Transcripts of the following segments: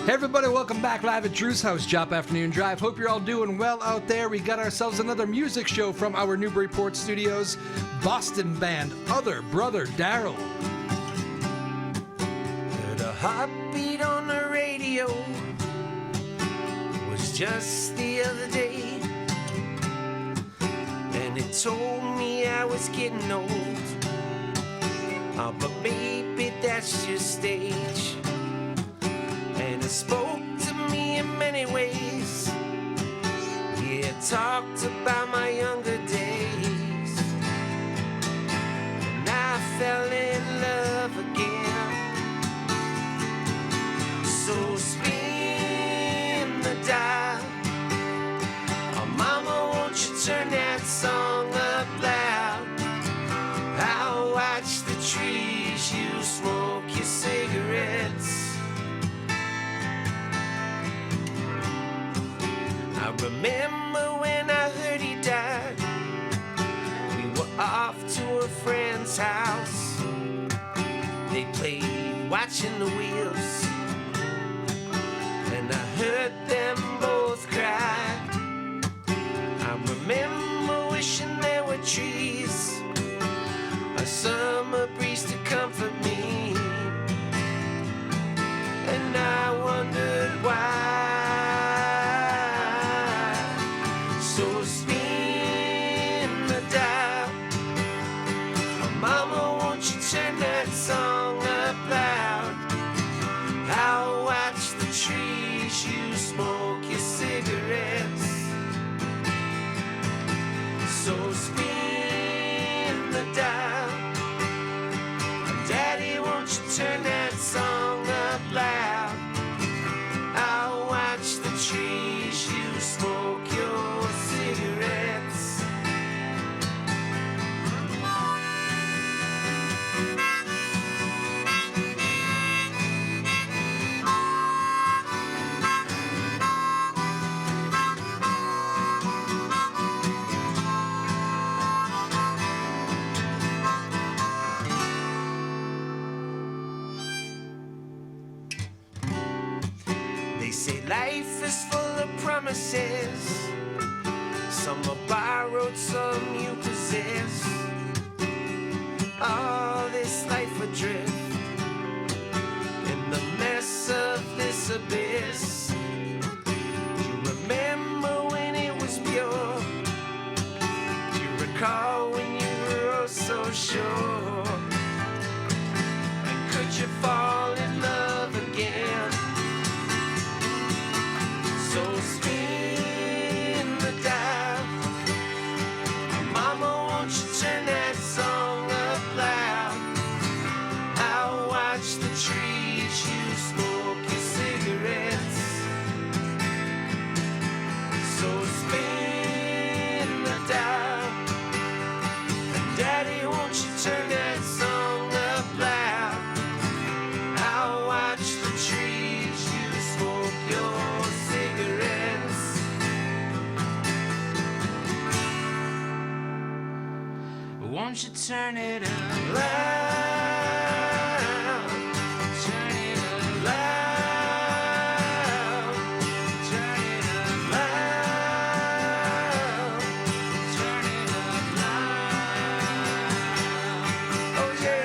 Hey everybody, welcome back live at Drew's house, Joppa Afternoon Drive. Hope you're all doing well out there. We got ourselves another music show from our Newburyport studios. Boston band, Other Brother Darryl. Heard a heartbeat on the radio. Was just the other day, and it told me I was getting old. Oh, but baby, that's your stage. And it spoke to me in many ways. Yeah, it talked about my younger days. And I fell in love again. So spin the dial. Oh, mama, won't you turn that song up loud? I'll watch the trees, you smoke your cigarettes. I remember when I heard he died. We were off to a friend's house. They played Watching the Wheels, and I heard them both cry. I remember wishing there were trees, a summer breeze to comfort me, and I wondered why. So spin the dial. Oh, mama, won't you turn that song up loud? I'll watch the trees, you smoke your cigarettes. So spin the dial. Daddy, won't you turn that song up loud? I'll watch the trees, you smoke your cigarettes. They say life is full of promises. Some are borrowed, some you possess. All this life adrift in the mess of this abyss. You remember when it was pure? You recall when you were oh so sure? And could you fall in love again? So spin the dial. Mama, won't you turn that song up loud? I'll watch the trees, you smoke your cigarettes. So spin the dial. And Daddy, won't you turn that song up loud? I'll watch the trees, you smoke your cigarettes. Won't you turn it up loud? Turn it up loud. Turn it up loud. Turn it up loud. Oh yeah.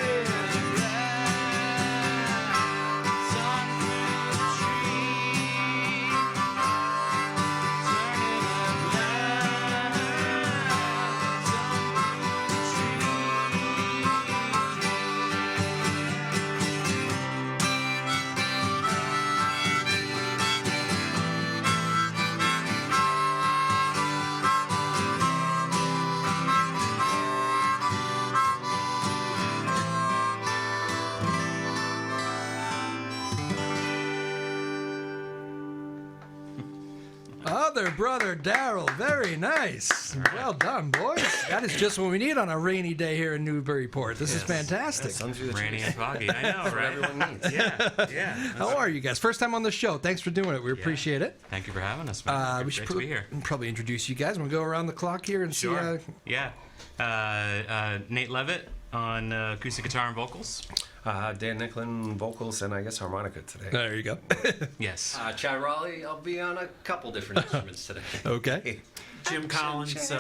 Song from the tree. Turn it up loud. Song from the tree. Other Brother Darryl, very nice. Well done, boys. That is just what we need on a rainy day here in Newburyport. This is fantastic. Rainy and foggy. I know, right? Everyone needs. Yeah. How are you guys? First time on the show. Thanks for doing it. We appreciate it. Thank you for having us, man. We Great should to be here. probably introduce you guys. We'll go around the clock here and Sure. see. Yeah. Nate Levitt, on acoustic guitar and vocals. Dan Nicklin, vocals, and I guess harmonica today. There you go. Yes. Chad Raleigh, I'll be on a couple different instruments today. Okay. Jim Collins,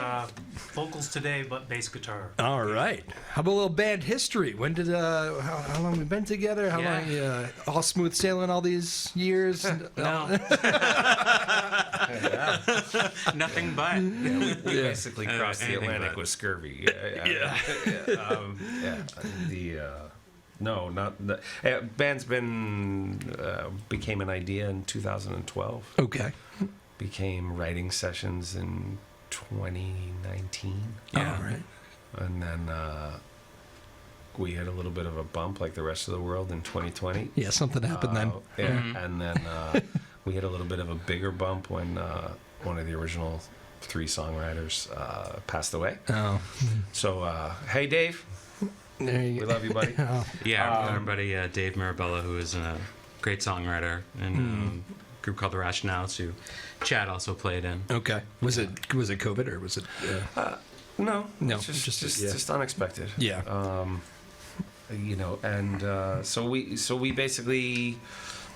vocals today, but bass guitar. All right. How about a little band history? When did how long we been together? How long all smooth sailing all these years? No. Nothing but. We basically crossed the anything Atlantic but. with scurvy. Band's became an idea in 2012. Okay. Became writing sessions in 2019. Yeah. All right. And then we had a little bit of a bump like the rest of the world in 2020. Yeah, something happened then. Yeah, and then we had a little bit of a bigger bump when one of the original 3 songwriters passed away. Oh. So, hey, Dave. There you We go. love you, buddy. Oh. Yeah, our buddy Dave Mirabella, who is a great songwriter in a group called The Rationales, who Chad also played in. Okay. Was it COVID or was it? No, No, it's just- just unexpected. Yeah. So we basically,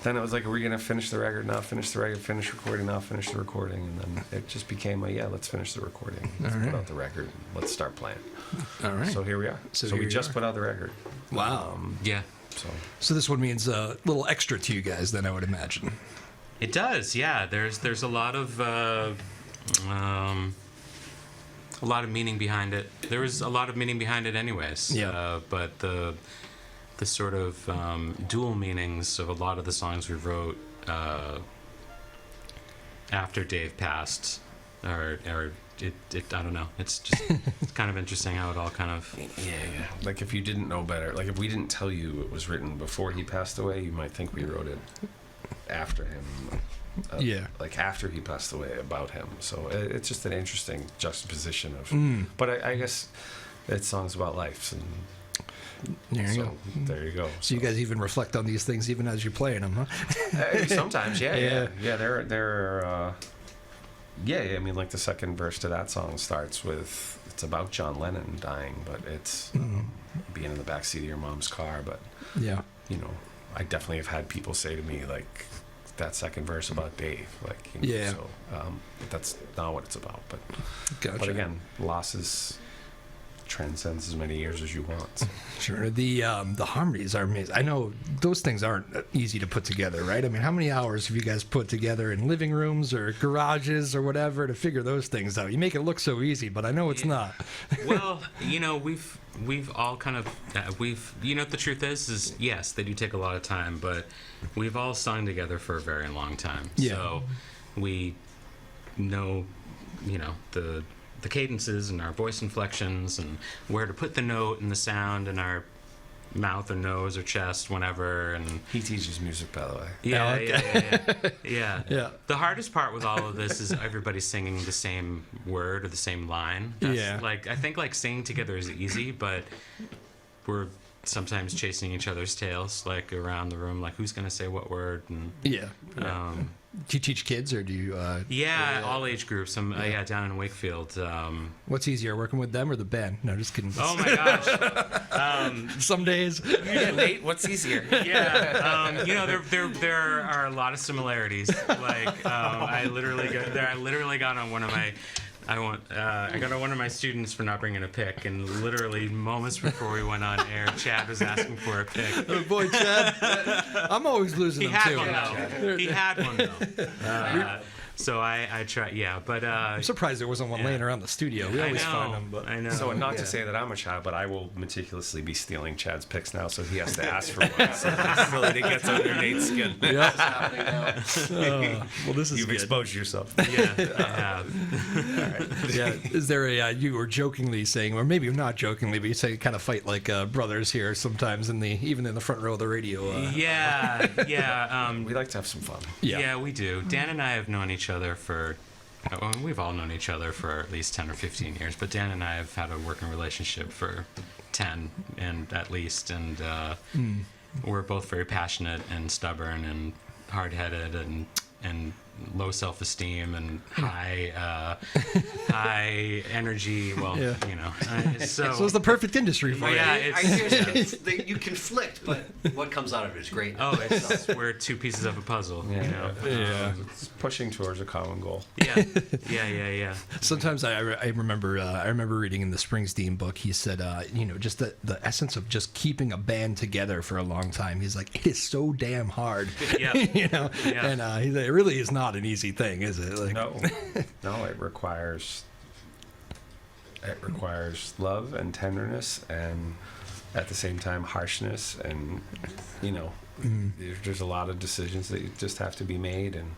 then it was like, are we gonna finish the record now? Finish the record, finish recording now, finish the recording, and then it just became let's finish the recording, let's All put right. out the record, and let's start playing. All right. So here we are. So So here we you just are. put out the record. Wow. Yeah. So This one means a little extra to you guys, then I would imagine. It does, yeah. There's a lot of meaning behind it. There was a lot of meaning behind it, anyways. Yeah. But the sort of dual meanings of a lot of the songs we wrote after Dave passed, I don't know. It's just it's kind of interesting how it all kind of. yeah. Like if you didn't know better, like if we didn't tell you it was written before he passed away, you might think we wrote it after him. Like after he passed away, about him. So it's just an interesting juxtaposition of. But I guess it's songs about life, and There you go. there you go. So you guys even reflect on these things even as you're playing them, huh? Sometimes, yeah. Yeah. I mean, like the second verse to that song starts with it's about John Lennon dying, but it's being in the backseat of your mom's car. But Yeah. I definitely have had people say to me like that second verse about Dave, like Yeah. So that's not what it's about. But Gotcha. but again, losses transcends as many years as you want. Sure. The harmonies are amazing. I know those things aren't easy to put together, right? I mean, how many hours have you guys put together in living rooms or garages or whatever to figure those things out? You make it look so easy, but I know it's not. Well, we've all kind of the truth is yes, they do take a lot of time, but we've all sung together for a very long time. Yeah. So we know the cadences and our voice inflections and where to put the note and the sound in our mouth or nose or chest whenever. And He teaches music, by the way. yeah. Yeah. The hardest part with all of this is everybody singing the same word or the same line. Yeah. I think singing together is easy, but we're sometimes chasing each other's tails, like around the room, like who's gonna say what word. And Yeah. Do you teach kids or do you? all age groups. I'm down in Wakefield. What's easier, working with them or the band? No, just kidding. Oh my gosh. Some days. Yeah, Nate, what's easier? Yeah, there are a lot of similarities. Like I literally got on one of my. I got on one of my students for not bringing a pick, and literally moments before we went on air, Chad was asking for a pick. Oh boy, Chad. I'm always losing He them had too. one though. He had one though. So I tried, but I'm surprised there wasn't one laying around the studio. We always find them, but I know. So not to say that I'm a child, but I will meticulously be stealing Chad's picks now, so he has to ask for one. So it gets under Nate's skin. yeah. Happening now. Well, this is You've good. exposed yourself. Yeah, I have. Yeah. Is there a you were jokingly saying, or maybe not jokingly, but you say you kind of fight like brothers here sometimes even in the front row of the radio. Yeah. We like to have some fun. Yeah, we do. Dan and I have known each other for. We've all known each other for at least 10 or 15 years, but Dan and I have had a working relationship for 10 and at least, and we're both very passionate and stubborn and hard-headed and low self-esteem and high high energy. Well, Yeah. you know, So it's the perfect industry for yeah, it. I it's hear you conflict, but what comes out of it is great. oh, it's we're two pieces of a puzzle. Yeah, You know? Yeah. It's pushing towards a common goal. Yeah. Sometimes I remember reading in the Springsteen book, he said, just the essence of just keeping a band together for a long time. He's like, it is so damn hard. Yeah. And he's like, it really is not an easy thing, is it? Like, No, it requires love and tenderness, and at the same time harshness, and there's a lot of decisions that you just have to be made, and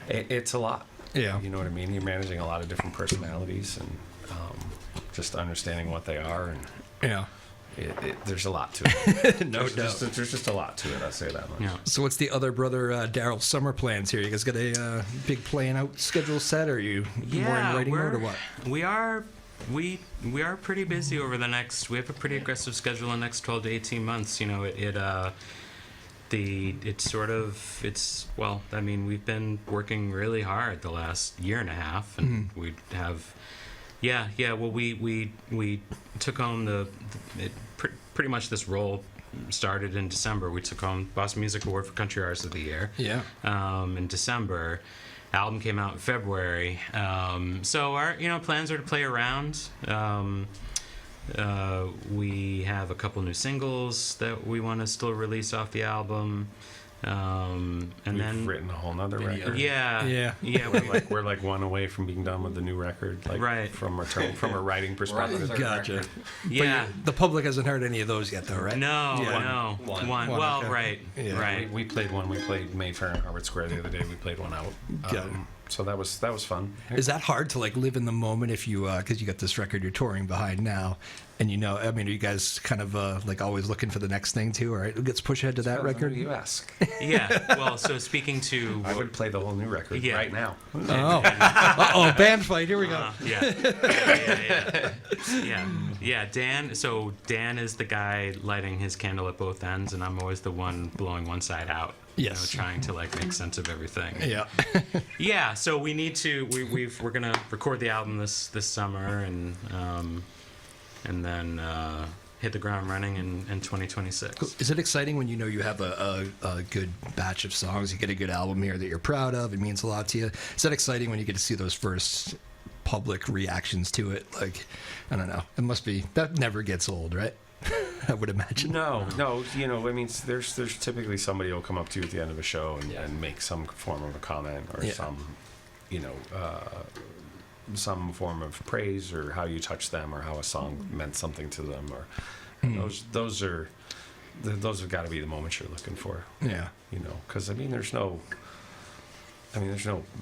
it's a lot. Yeah. You know what I mean? You're managing a lot of different personalities, and just understanding what they are, and Yeah. there's a lot to it. No there's doubt. there's just a lot to it. I'll say that much. Yeah. So what's the other brother Darryl summer plans here? You guys got a big playing out schedule set, or are you more in writing mode, or what? We are pretty busy over the next. We have a pretty aggressive schedule in the next 12 to 18 months. You know, we've been working really hard the last year and a half, and we have. Yeah. Well, we took home pretty much this role started in December. We took home Boston Music Award for Country Artist of the Year. Yeah. In December, album came out in February. So our plans are to play around. We have a couple new singles that we want to still release off the album. And We've then written a whole nother record. Yeah. We're like one away from being done with the new record, Right. from a writing perspective. Gotcha. Yeah. The public hasn't heard any of those yet, though, right? No, Yeah. no. One. One. One, Well, okay. right. Yeah. Right. We played one. We played Mayfair and Harvard Square the other day. We played one out. Got it. So that was fun. Is that hard to like live in the moment if you because you got this record you're touring behind now, and are you guys kind of like always looking for the next thing too? All right, let's push ahead to that record. You ask. Yeah. Well, so speaking to I would play the whole new record right now. Oh, band fight. Here we go. Yeah. Dan. So Dan is the guy lighting his candle at both ends, and I'm always the one blowing one side out. Yes. Trying to like make sense of everything. Yeah. Yeah. So we need to. We're gonna record the album this summer, and then hit the ground running in 2026. Is it exciting when you have a good batch of songs? You get a good album here that you're proud of. It means a lot to you. Is that exciting when you get to see those first public reactions to it? Like, I don't know. It must be. That never gets old, right? I would imagine. No. There's typically somebody who'll come up to you at the end of a show and make some form of a comment or some form of praise, or how you touch them, or how a song meant something to them, or those have got to be the moments you're looking for. Yeah. Because there's no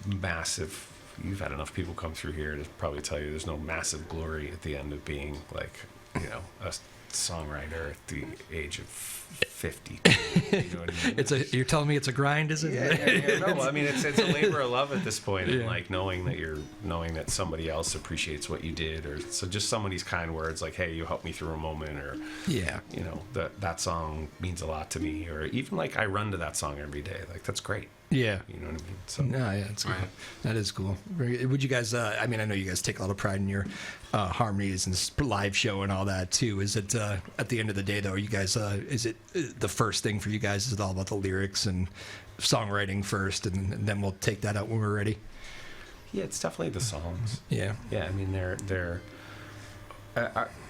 massive. You've had enough people come through here to probably tell you there's no massive glory at the end of being like a songwriter at the age of 50. You know what I mean? You're telling me it's a grind, is it? Yeah. No, it's a labor of love at this point, and Yeah. like knowing that somebody else appreciates what you did, or so just some of these kind words like, "Hey, you helped me through a moment," or Yeah. that song means a lot to me, or even like I run to that song every day. Like that's great. Yeah. You know what I mean? So No, yeah, it's cool. Right. That is cool. Would you guys? I know you guys take a lot of pride in your harmonies and live show and all that too. Is it at the end of the day though? Are you guys? Is it the first thing for you guys? Is it all about the lyrics and songwriting first, and then we'll take that out when we're ready? yeah, it's definitely the songs. Yeah. Yeah, they're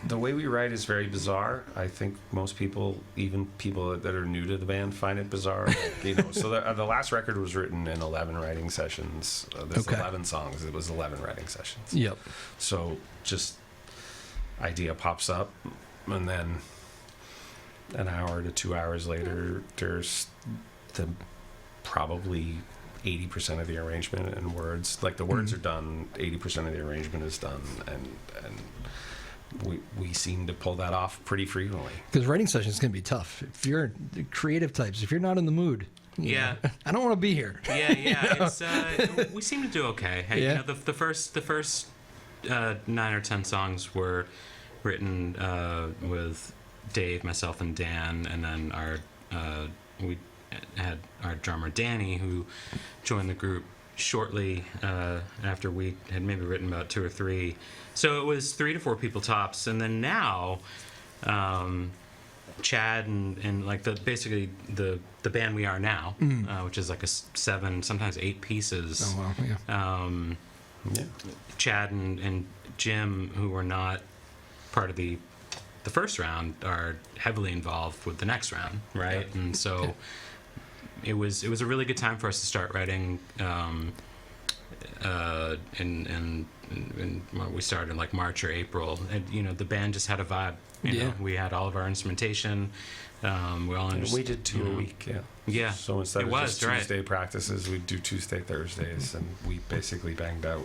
the way we write is very bizarre. I think most people, even people that are new to the band, find it bizarre. So the last record was written in 11 writing sessions. There's Okay. 11 songs. It was 11 writing sessions. Yep. So just idea pops up, and then an hour to 2 hours later, there's probably 80% of the arrangement and words. Like the words are done, 80% of the arrangement is done, and we seem to pull that off pretty frequently. Because writing sessions can be tough. If you're creative types, if you're not in the mood, Yeah. I don't want to be here. Yeah. It's we seem to do okay. Hey, Yeah. the first 9 or 10 songs were written with Dave, myself, and Dan, and then we had our drummer Danny, who joined the group shortly after we had maybe written about 2 or 3. So it was 3 to 4 people tops, and then now Chad and like basically the band we are now, which is like 7, sometimes 8 pieces. Oh wow, yeah. Yeah. Chad and Jim, who were not part of the first round, are heavily involved with the next round, right? Yeah. And so it was a really good time for us to start writing. And we started in like March or April, and the band just had a vibe. You know, we had all of our instrumentation. We all understood. We did 2 a week, yeah. Yeah. So instead It of was, just right. Tuesday practices, we'd do Tuesday, Thursdays, and we basically banged out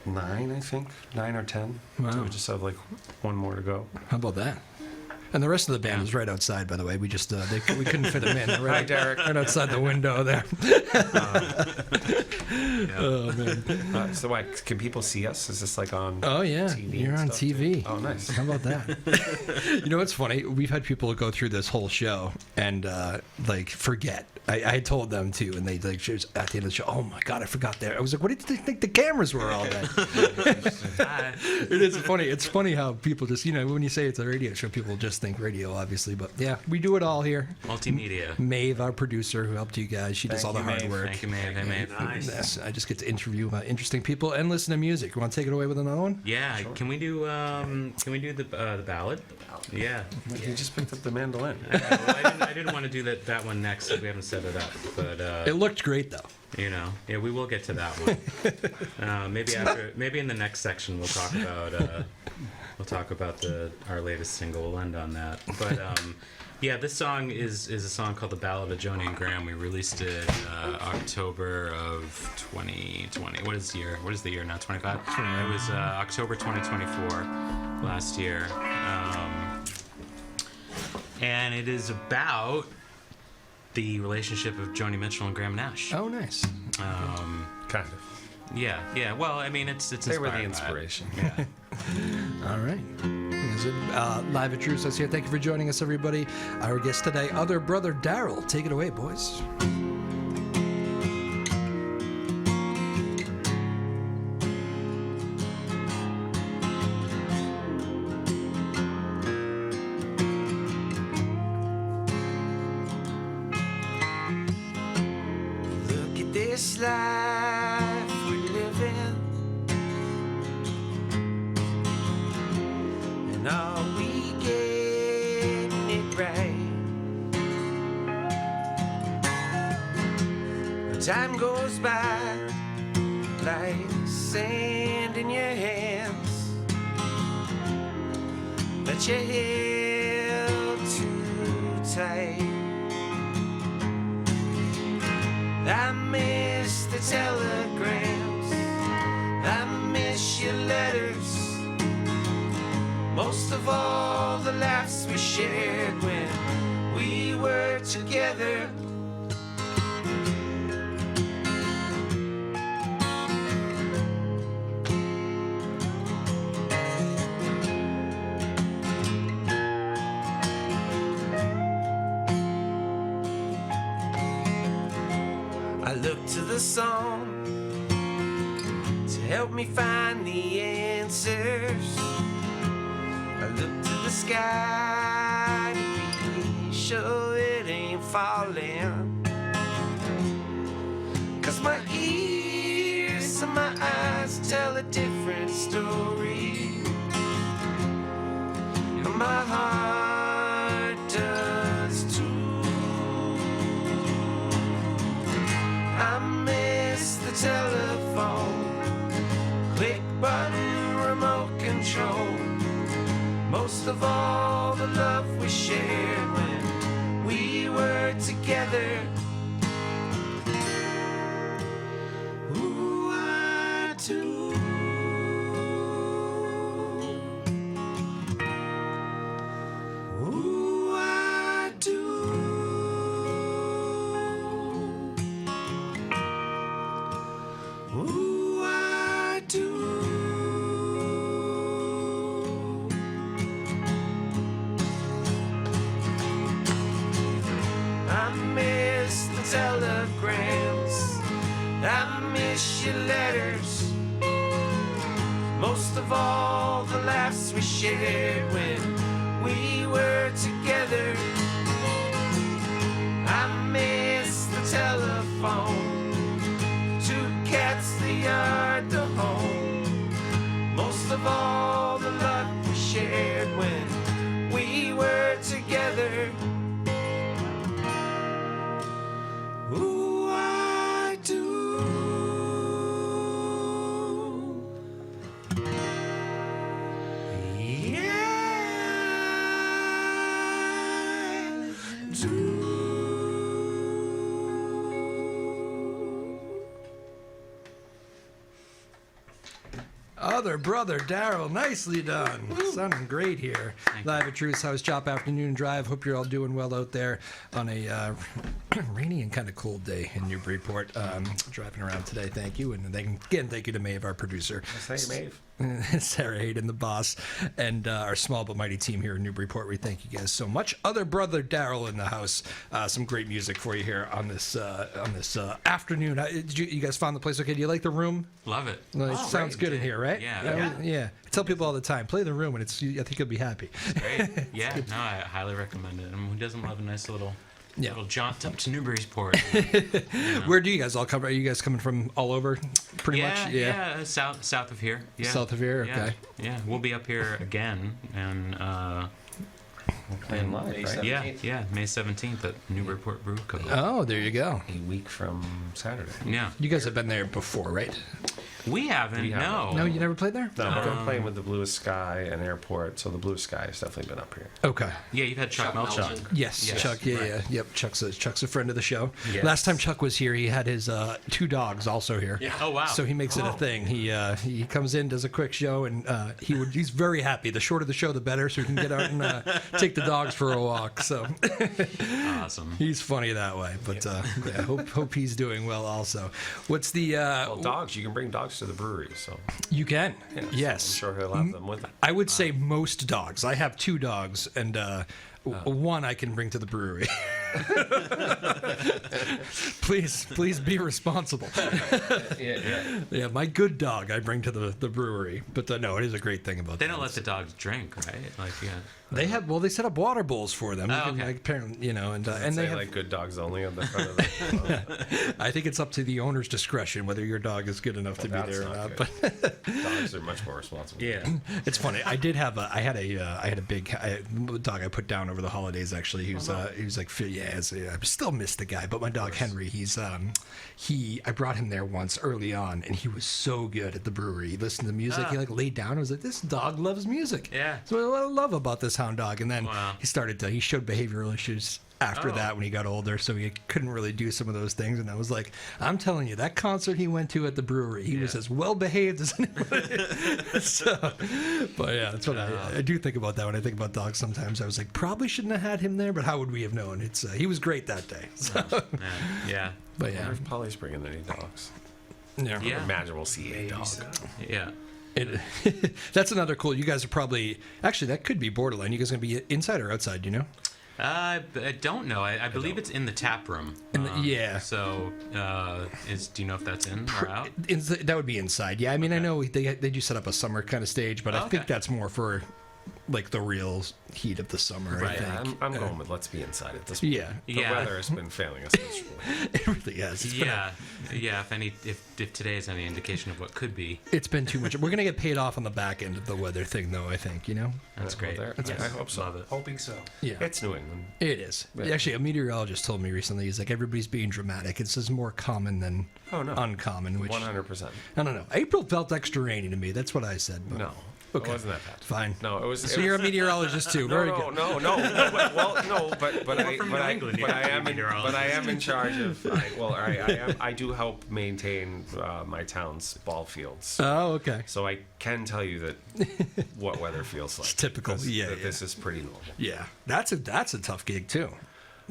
9, I think, 9 or 10. Wow. So we just have like 1 more to go. How about that? And the rest of the band is right outside, by the way. We just we couldn't fit them in. They're right, Derek. right outside the window there. Oh man. So why can people see us? Is this like on? Oh yeah, TV you're and on stuff, TV. too? Oh, nice. How about that? You know what's funny? We've had people go through this whole show and like forget. I told them too, and they like at the end of the show. Oh my god, I forgot that. I was like, what did you think the cameras were all day? It is funny. It's funny how people just when you say it's a radio show, people just think radio, obviously. But yeah, we do it all here. Multimedia. Maeve, our producer, who helped you guys, she does all the hard work. Thank you, Maeve. Hey, Maeve. Nice. Yes, I just get to interview interesting people and listen to music. You want to take it away with another one? Yeah. Can we do the ballad? Yeah. You just picked up the mandolin. I didn't want to do that one next, so we haven't set it up. But It looked great though. yeah, we will get to that one. Maybe in the next section we'll talk about our latest single. We'll end on that. But yeah, this song is a song called "The Ballad of Joni and Graham." We released it October of 2020. What is the year now? 25. It was October 2024 last year, and it is about the relationship of Joni Mitchell and Graham Nash. Oh, nice. Kind of. Yeah. Well, I mean, it's They were the inspired by it. inspiration. Yeah. All right. Is it, live at Truce here. Thank you for joining us, everybody. Our guest today, other brother Darryl. Take it away, boys. Look at this life we're living, and are we getting it right? Time goes by like sand in your hands that you held too tight. I miss the telegrams, I miss your letters, most of all the laughs we shared when we were together. I look to the song to help me find the answers. I look to the sky to be sure it ain't falling. 'Cause my ears and my eyes tell a different story, and my heart does too. I miss the telephone, click button, remote control, most of all the love we shared when we were together. Ooh, I do. Ooh, I do. Ooh, I do. I miss the telegrams, letters. Most of all, the laughs we shared when we were together. I miss the telephone, 2 cats, the yard, the home. Most of all, the luck we shared when we were together. Ooh, I do. Other brother Darryl, nicely done. Sounding great here. Live at Truth's House Joppa Afternoon Drive. Hope you're all doing well out there on a rainy and kind of cold day in Newburyport. Driving around today, thank you. And again, thank you to Maeve, our producer. Thank you, Maeve. Sarah Hayden, the boss, and our small but mighty team here in Newburyport. We thank you guys so much. Other brother Darryl in the house. Some great music for you here on this afternoon. Did you guys find the place okay? Do you like the room? Love it. It sounds good in here, right? Yeah. Yeah. I tell people all the time, play the room, and I think you'll be happy. Great. Yeah, no, I highly recommend it. I mean, who doesn't love a nice little jaunt up to Newburyport? Where do you guys all come from? Are you guys coming from all over, pretty much? Yeah, south of here. Yeah. South of here, okay. Yeah, we'll be up here again, and Playing live, May right? 17th. yeah, May 17th at Newburyport Brew Co. Oh, there you go. A week from Saturday. Yeah, You guys have been there before, right? we haven't. No, No, you never played there? No, but I'm playing with the Bluest Sky and Airport, so the Blue Sky has definitely been up here. Okay. Yeah, you've had Chuck Melchon. Yes, Yes, Chuck. Yeah. Yep. Chuck's a friend of the show. Yes. Last time Chuck was here, he had his 2 dogs also here. Yeah. Oh wow. So he makes it a thing. He comes in, does a quick show, and he's very happy. The shorter the show, the better, so he can get out and take the dogs for a walk. So Awesome. he's funny that way. But hope he's doing well also. What's the Well, dogs, you can bring dogs to the brewery, so you can? yeah, so Yes. I'm sure he'll have them with him. I would say most dogs. I have 2 dogs, and one I can bring to the brewery. Please be responsible. Yeah, my good dog I bring to the brewery. But no, it is a great thing about They don't let dogs. the dogs drink, right? Like, yeah. They set up water bowls for them. Oh, You can, okay. like, apparently, and And they they have. like good dogs only on the front of the I think it's up to the owner's discretion whether your dog is good enough to be that's there or not not. good. But dogs are much more responsible. Yeah. it's funny. I had a big dog I put down over the holidays. Actually, he was like, I still miss the guy, but my dog Henry, I brought him there once early on, and he was so good at the brewery. He listened to music. He laid down. I was like, this dog loves music. Yeah. So what I love about this hound dog. And then Wow. he showed behavioral issues after that when he got older, so he couldn't really do some of those things. And I was like, I'm telling you, that concert he went to at the brewery, he was as well behaved as anybody. But yeah, that's what I do think about that when I think about dogs. Sometimes I was like, probably shouldn't have had him there, but how would we have known? He was great that day. So, Yeah. but I yeah, wonder if Polly's bringing any dogs. yeah. Yeah. Imagine we'll see a dog. Yeah. That's another cool. You guys are probably that could be borderline. You guys gonna be inside or outside? Do you know? I don't know. I believe it's in the tap room. Yeah. So, do you know if that's in or out? That would be inside. Yeah, I mean, I know they do set up a summer kind of stage, but I think that's more for like the real heat of the summer. Right. I think. I'm going with let's be inside at this point. Yeah. The Yeah. weather has been failing us miserably. It really has. It's been If today is any indication of what could be, it's been too much. We're gonna get paid off on the back end of the weather thing, though. I think that's great. Well, I hope so. Love it. Hoping so. Yeah. It's New England. It is. Actually, a meteorologist told me recently, he's like, everybody's being dramatic. It's just more common than uncommon, which 100%. I don't know. April felt extra rainy to me, that's what I said. But No. Okay. It wasn't that bad. Fine. No, it was. So you're a meteorologist too. Very good. No. But I am in charge of. I do help maintain my town's ball fields. Oh, okay. So I can tell you that what weather feels like. It's typical. That Yeah. this is pretty normal. Yeah. That's a tough gig too.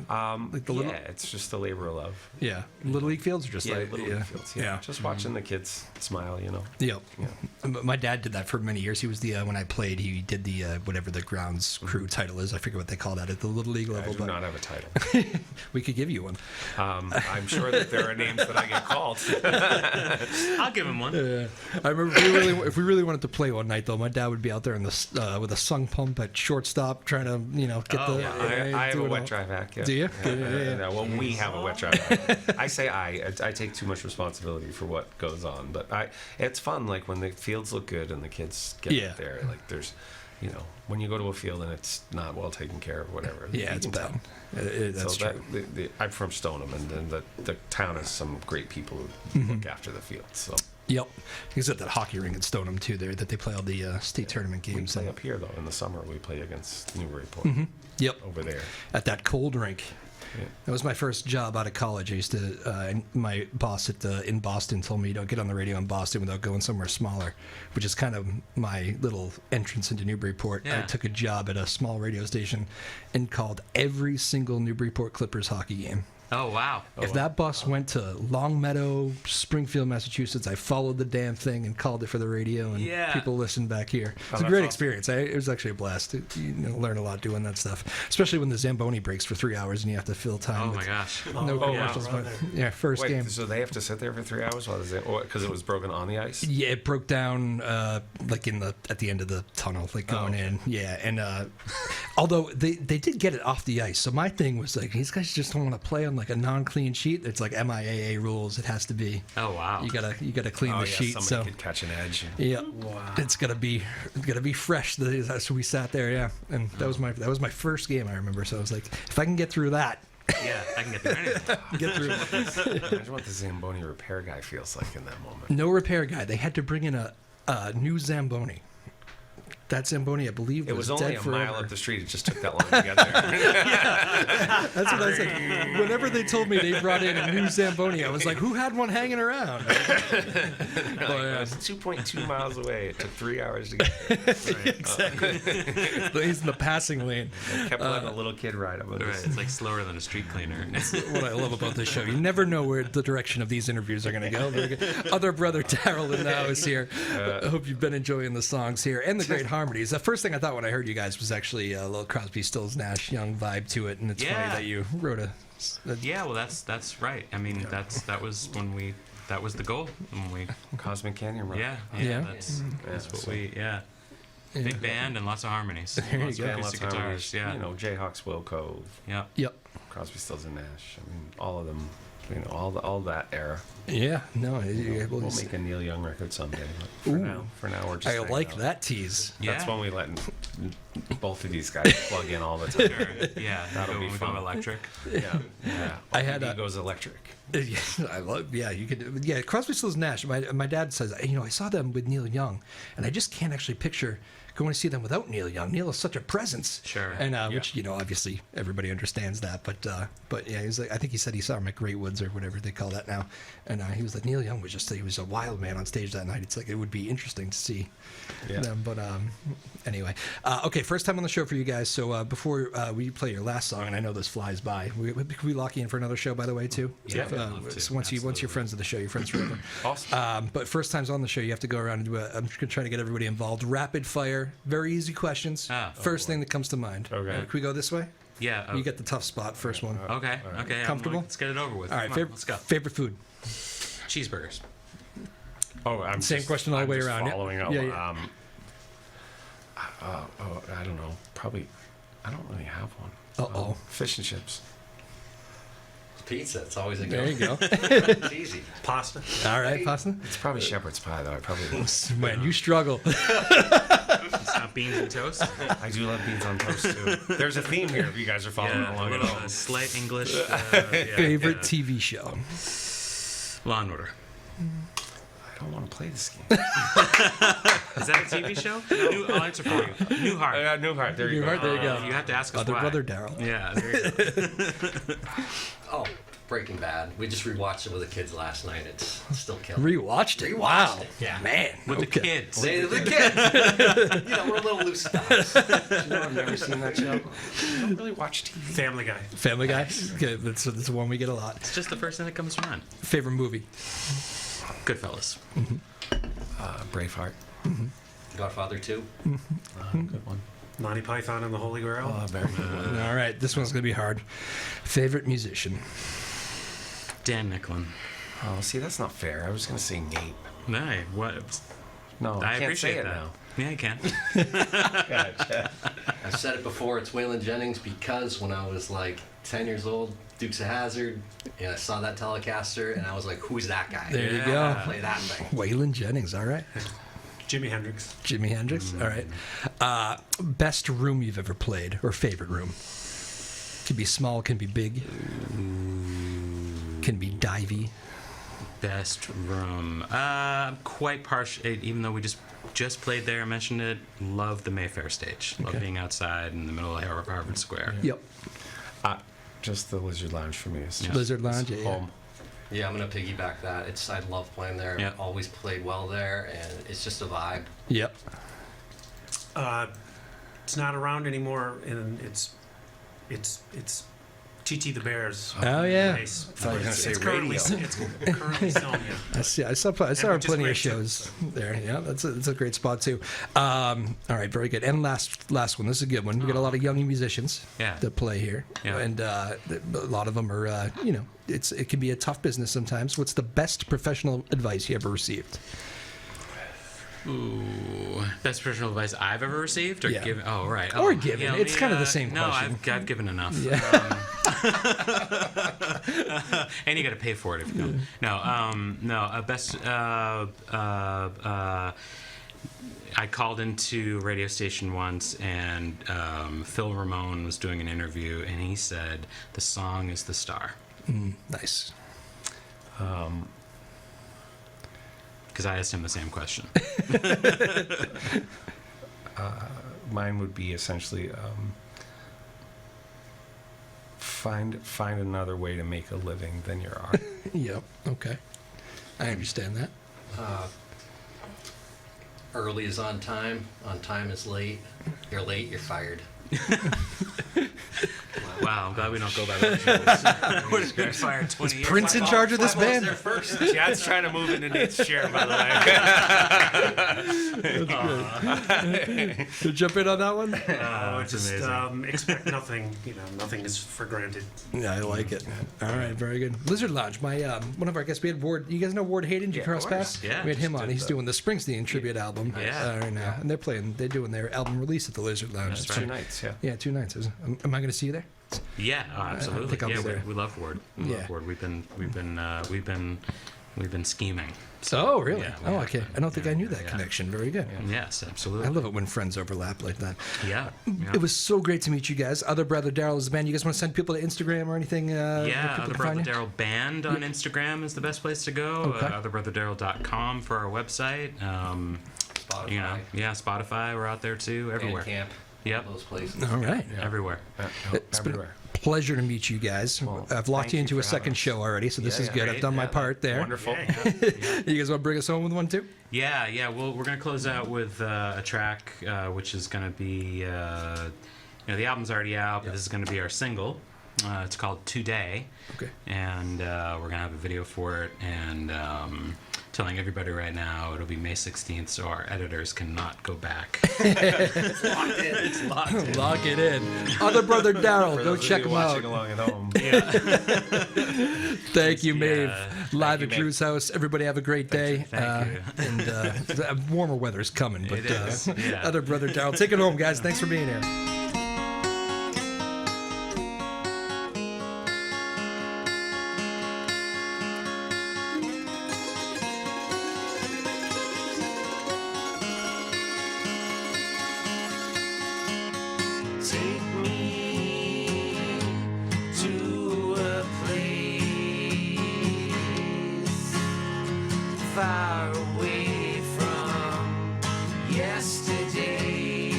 Like the little, it's just a labor of love. yeah, little league fields are just Yeah, like little yeah. league fields. Yeah. Just watching the kids smile, Yep. Yeah. My dad did that for many years. He was the when I played, he did the whatever the grounds crew title is. I forget what they call that at the little league I level. do But not have a title. we could give you one. I'm sure that there are names that I get called. I'll give him one. I remember if we really wanted to play one night though, my dad would be out there in the with a sung pump at shortstop trying to get Oh, the. yeah. I have do a it wet all. dry vac. Yeah. Do you? Yeah. Well, we have a wet dry vac. I say I take too much responsibility for what goes on, but it's fun. Like when the fields look good and the kids get Yeah. out there. Like there's, when you go to a field and it's not well taken care of, whatever. Yeah, you it's can bad. tell. That's so true. I'm from Stoneham, and then the town has some great people who Mm-hmm. look after the field. So Yep. He's at that hockey rink at Stoneham too. There that they play all the state tournament we games. play and- up here though in the summer. We play against Newburyport Yep. over there. At that cold rink. Yeah. That was my first job out of college. I used to, and my boss in Boston told me, don't get on the radio in Boston without going somewhere smaller, which is kind of my little entrance into Newburyport. I Yeah. took a job at a small radio station and called every single Newburyport Clippers hockey game. Oh, wow. If that bus went to Longmeadow, Springfield, Massachusetts, I followed the damn thing and called it for the radio, and Yeah. people listened back here. It's a that's great awesome. experience. It was actually a blast. Learn a lot doing that stuff, especially when the Zamboni breaks for 3 hours and you have to fill time. Oh, with my gosh. No commercials. yeah. But, first Wait, game. so they have to sit there for 3 hours while because it was broken on the ice? Yeah, it broke down like at the end of the tunnel, like going in. Yeah, and although they did get it off the ice, so my thing was like these guys just don't want to play on like a non-clean sheet. It's like MIAA rules. It has to be. Oh, wow. You gotta clean the sheet. Somebody So could catch an edge. yeah, it's gotta be fresh. So we sat there, yeah, and that was my first game I remember. So I was like, if I can get through that, Yeah, I can get through anything. get through. Imagine what the Zamboni repair guy feels like in that moment. No repair guy. They had to bring in a new Zamboni. That Zamboni, I believe, It was only dead a forever. mile up the street. It just took that long to get there. That's what I said. Whenever they told me they brought in a new Zamboni, I was like, who had one hanging around? It was 2.2 miles away. It took 3 hours to get there. Exactly. He's in the passing lane. I kept letting a little kid ride him. Right, it's like slower than a street cleaner. What I love about this show, you never know where the direction of these interviews are going to go. Other brother Darryl and now is here. I hope you've been enjoying the songs here and the great harmonies. The first thing I thought when I heard you guys was actually a little Crosby, Stills, Nash Young vibe to it, and it's funny Yeah. that you wrote a. Yeah, well, that's right. I mean, that was the goal when we. Cosmic Canyon Run. Yeah, Yeah. that's what we. Yeah. Big band and lots of harmonies. you Lots go. of And acoustic lots of guitars. harmonies. Yeah. Jayhawks, Wilco, Yeah. Yep. Crosby, Stills, and Nash. I mean, all of them. All that era. Yeah. No. You're able We'll to. make a Neil Young record someday. But for now, we're just. I hanging like out. that tease. That's Yeah. when we let both of these guys plug in all the time. Sure. Yeah. That'll go, be when we fun. go electric. Yeah. I had he a- goes electric. Yeah, I love. Yeah, you could. Yeah, Crosby, Stills, Nash. My dad says, I saw them with Neil Young, and I just can't actually picture going to see them without Neil Young. Neil is such a presence. Sure. And which obviously everybody understands that, but yeah, he's like, I think he said he saw him at Great Woods or whatever they call that now, and he was like, Neil Young was he was a wild man on stage that night. It's like it would be interesting to see them, but anyway, okay, first time on the show for you guys. So before we play your last song, and I know this flies by, could we lock you in for another show by the way too? Yeah, If, I'd love to. so once you're friends of the show, you're friends forever. Awesome. But first times on the show, you have to go around and do I'm just going to try to get everybody involved. Rapid fire, very easy questions. First thing that comes to mind. Okay. Can we go this way? Yeah. You get the tough spot, first one. Okay. Okay. Comfortable? Let's get it over with. All right, Come on, let's go. favorite food. Cheeseburgers. I'm Same question all the I'm way just around, yeah. Following up. Yeah, I don't know. Probably. I don't really have one. Uh-oh. Fish and chips. Pizza, it's always a go. There you go. It's easy. Pasta. All right, pasta. It's probably shepherd's pie, though. I probably love. Man, you struggle. It's not beans and toast. I do love beans on toast too. There's a theme here if you guys are following Yeah, a along at little all. slight English. Favorite TV show. Law and Order. I don't want to play this game. Is that a TV show? I'll answer for you. Newhart. Newhart. There you Newhart, go. there you go. You have to ask us Other why. brother Darryl. Yeah. There you go. Oh, Breaking Bad. We just rewatched it with the kids last night. It's still killing. Rewatched it. Rewatched Wow. it, yeah. Man. With the kids. The kids. We're a little loose stops. I've never seen that show. I don't really watch TV. Family Guy. Family Guy. Okay, that's the one we get a lot. It's just the first thing that comes to mind. Favorite movie? Goodfellas. Braveheart. Godfather 2. Good one. Monty Python and the Holy Grail. Oh, very good one. All right, this one's gonna be hard. Favorite musician? Dan Nicklin. Oh, see, that's not fair. I was going to say Nate. No, what? No, I can't appreciate say it that. now. Yeah, you can. I've said it before. It's Waylon Jennings because when I was like 10 years old, Dukes of Hazzard, and I saw that Telecaster, and I was like, "Who's that guy?" There you Yeah. go. Play that thing. Waylon Jennings. All right. Jimi Hendrix. Jimi Hendrix. All right. Best room you've ever played, or favorite room? Can be small, can be big, can be divey. Best room. Quite partial. Even though we just played there, I mentioned it. Love the Mayfair stage. Love Okay. being outside in the middle of Harvard Square. Yep. Just the Lizard Lounge for me. It's just Lizard Lounge. it's Yeah. home. Yeah, I'm gonna piggyback that. I love playing there. Yeah. Always played well there, and it's just a vibe. Yep. It's not around anymore, and it's TT the Bears. Oh, yeah. Nice. thought you were gonna It's say currently, radio. it's currently selling it. I saw which is plenty of great, shows there. Yeah, that's a great spot too. All right, very good. And last one. This is a good one. We got a lot of young musicians Yeah. that play here, Yeah. and a lot of them are it can be a tough business sometimes. What's the best professional advice you ever received? Ooh, best professional advice I've ever received, or Yeah. given? Oh, right. Or Oh, given. yeah, It's kind of the same no, question. I've given enough. Yeah. And you got to pay for it if you don't. No. Best. I called into a radio station once, and Phil Ramone was doing an interview, and he said, "The song is the star." Nice. Because I asked him the same question. Mine would be essentially find another way to make a living than your art. Yep. Okay. I understand that. Early is on time is late. You're late, you're fired. Wow, I'm glad we don't go by that. Would have been fired 20 years. Prince in charge of this band. First. Chad's trying to move into Nate's chair, by the way. To jump in on that one? That's Just amazing. expect nothing. Nothing is for granted. Yeah, I like it. All right, very good. Lizard Lounge. My one of our guests. We had Ward. You guys know Ward Hayden? Did you cross paths? Yeah, We had him just on. did He's doing the Springsteen tribute album. Yeah. Right now, and they're doing their album release at the Lizard Lounge. That's It's right. 2 nights, yeah. Yeah, 2 nights. Am I going to see you there? Yeah, oh, absolutely. think I'll be Yeah, there. we love Ward. We Yeah. love Ward. We've been scheming. Oh, really? Yeah, Oh, yeah. okay. I don't think I knew that Yeah. connection. Very good. Yes, absolutely. I love it when friends overlap like that. Yeah. It was so great to meet you guys. Other Brother Darryl is the band. You guys want to send people to Instagram or anything? Where Yeah, people Other can find Brother you? Darryl Band on Instagram is the best place to go. Okay. OtherBrotherDarryl.com for our website. Spotify. Yeah, Spotify. We're out there too. Everywhere. Bandcamp. Yep. Those places. All right. Everywhere. It's been Everywhere. a pleasure to meet you guys. Well, I've locked thank you you into a for second having us. show already, so this Yeah, is good. great. I've done my Yeah, part there. Wonderful. You guys want to bring us home with one too? Yeah. Well, we're gonna close out with a track which is gonna be, the album's already out, but this is gonna be our single. It's called Today. Okay. And we're gonna have a video for it, and telling everybody right now it'll be May 16th, so our editors cannot go back. It's locked in. Lock it in. Other Brother Darryl, For go those of check you him out. watching along at home. Thank you, Yeah. Maeve. Live you, at Maeve. Drew's house. Everybody have a great day. Thank you. And warmer weather's coming. But It is, yeah. Other Brother Darryl, take it home, guys. Thanks for being here. Take me to a place far away from yesterday.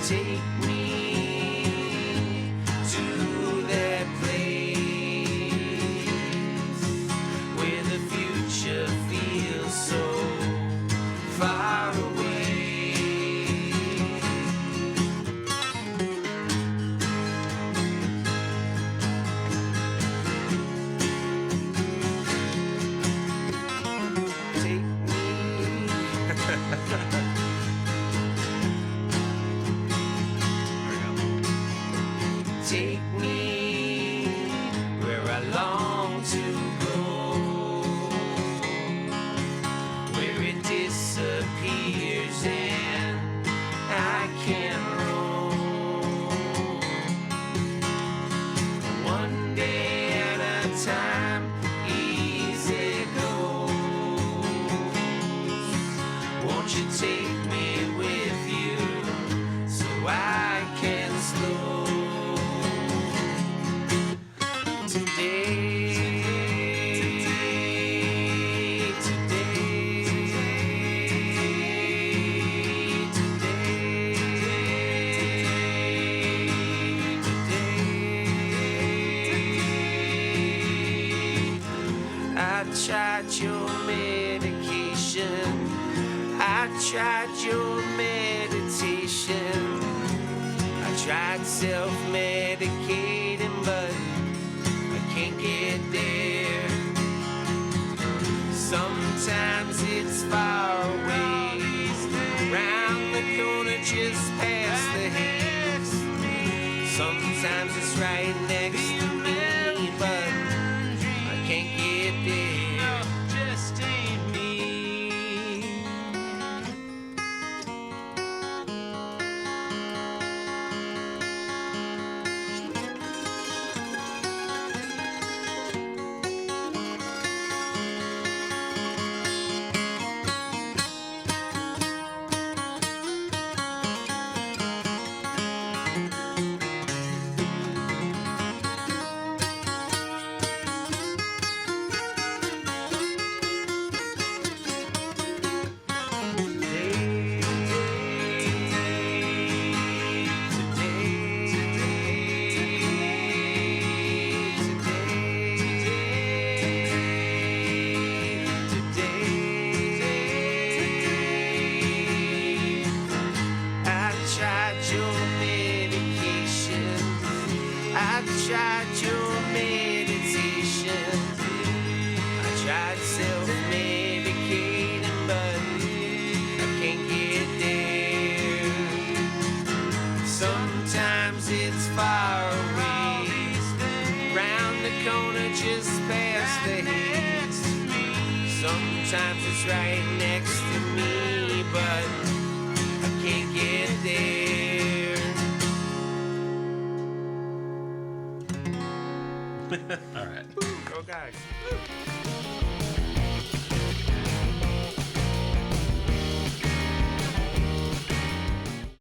Take me to Take me where I long to go, where it disappears and I can roam. One day at a time, easy goes. Won't you take me with you so I can slow tried your medication, I tried your meditation, I tried self-medicating, but I can't get there. Sometimes it's far away, round the corner just past the haze. Sometimes it's right next to me, but I can't get there. Just ain't me. Sometimes it's right next to me, but I can't get there. All right. Go guys.